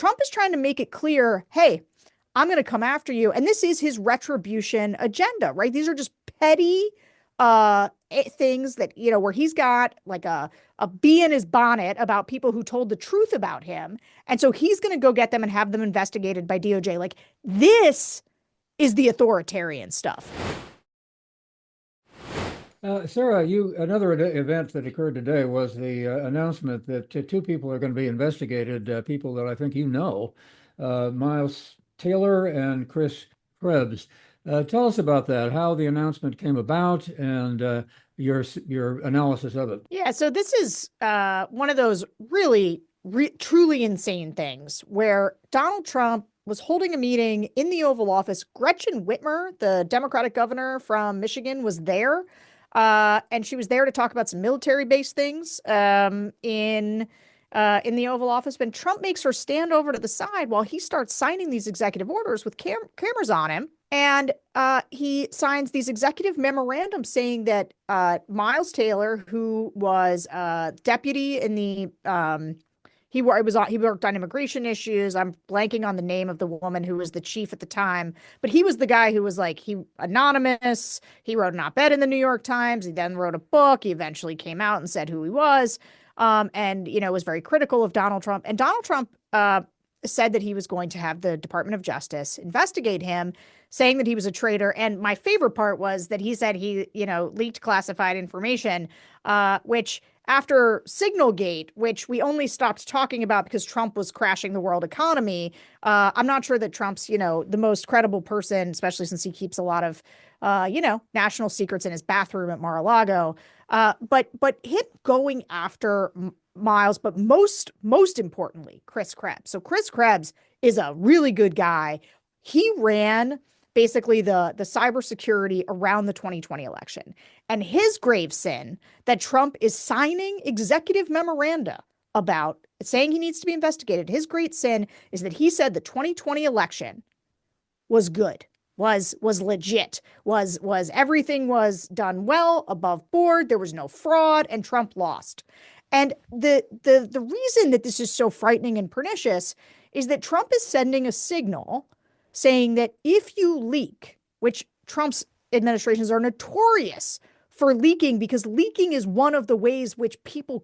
Trump is trying to make it clear, hey, I'm going to come after you. And this is his retribution agenda, right? These are just petty things that, where he's got like a bee in his bonnet about people who told the truth about him. And so he's going to go get them and have them investigated by DOJ. Like, this is the authoritarian stuff. Sarah, another event that occurred today was the announcement that two people are going to be investigated, people that I think you know, Miles Taylor and Chris Krebs. Tell us about that, how the announcement came about, and your analysis of it. Yeah, so this is one of those really, truly insane things where Donald Trump was holding a meeting in the Oval Office. Gretchen Whitmer, the Democratic governor from Michigan, was there. And she was there to talk about some military-based things in the Oval Office. But Trump makes her stand over to the side while he starts signing these executive orders with cameras on him. And he signs these executive memorandums saying that Miles Taylor, who was deputy in the he worked on immigration issues. I'm blanking on the name of the woman who was the chief at the time, but he was the guy who was anonymous. He wrote an op-ed in the New York Times. He then wrote a book. He eventually came out and said who he was, and was very critical of Donald Trump. And Donald Trump said that he was going to have the Department of Justice investigate him, saying that he was a traitor. And my favorite part was that he said he, leaked classified information, which after Signalgate, which we only stopped talking about because Trump was crashing the world economy. I'm not sure that Trump's, the most credible person, especially since he keeps a lot of, national secrets in his bathroom at Mar-a-Lago. But him going after Miles, but most importantly, Chris Krebs. So Chris Krebs is a really good guy. He ran basically the cybersecurity around the 2020 election. And his grave sin that Trump is signing executive memoranda about, saying he needs to be investigated. His great sin is that he said the 2020 election was good, was legit, was everything was done well, above board, there was no fraud, and Trump lost. And the reason that this is so frightening and pernicious is that Trump is sending a signal saying that if you leak, which Trump's administrations are notorious for leaking, because leaking is one of the ways which people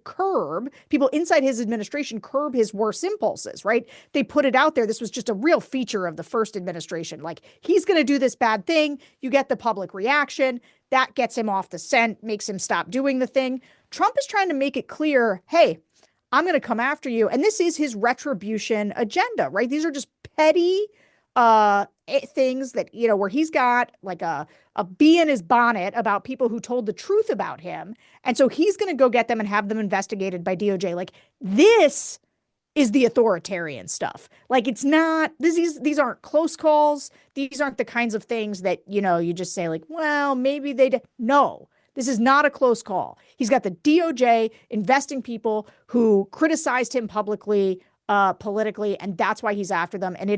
inside his administration curb his worst impulses, right? They put it out there. This was just a real feature of the first administration. Like, he's going to do this bad thing. You get the public reaction. That gets him off the scent, makes him stop doing the thing. Trump is trying to make it clear, hey, I'm going to come after you. And this is his retribution agenda, right? These are just petty things that, where he's got like a bee in his bonnet about people who told the truth about him. And so he's going to go get them and have them investigated by DOJ. Like, this is the authoritarian stuff. Like, it's not, these aren't close calls. These aren't the kinds of things that, you just say like, well, maybe no, this is not a close call. He's got the DOJ investing people who criticized him publicly, politically, and that's why he's after them. And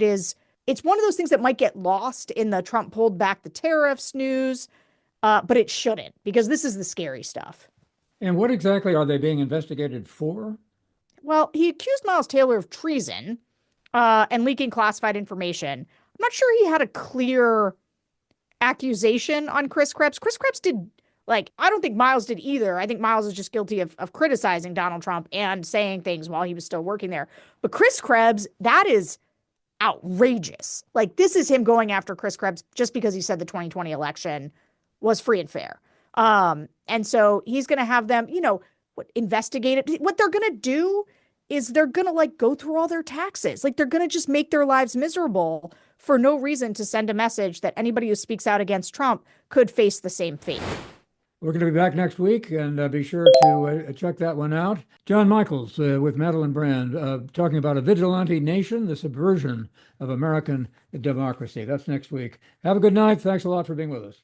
it's one of those things that might get lost in the Trump pulled back the tariffs news, but it shouldn't, because this is the scary stuff. And what exactly are they being investigated for? Well, he accused Miles Taylor of treason and leaking classified information. I'm not sure he had a clear accusation on Chris Krebs. Chris Krebs did, I don't think Miles did either. I think Miles is just guilty of criticizing Donald Trump and saying things while he was still working there. But Chris Krebs, that is outrageous. Like, this is him going after Chris Krebs just because he said the 2020 election was free and fair. And so he's going to have them, investigate it. What they're going to do is they're going to go through all their taxes. Like, they're going to just make their lives miserable for no reason to send a message that anybody who speaks out against Trump could face the same fate. We're going to be back next week, and be sure to check that one out. John Michaels with Madeline Brand talking about a vigilante nation, the subversion of American democracy. That's next week. Have a good night. Thanks a lot for being with us.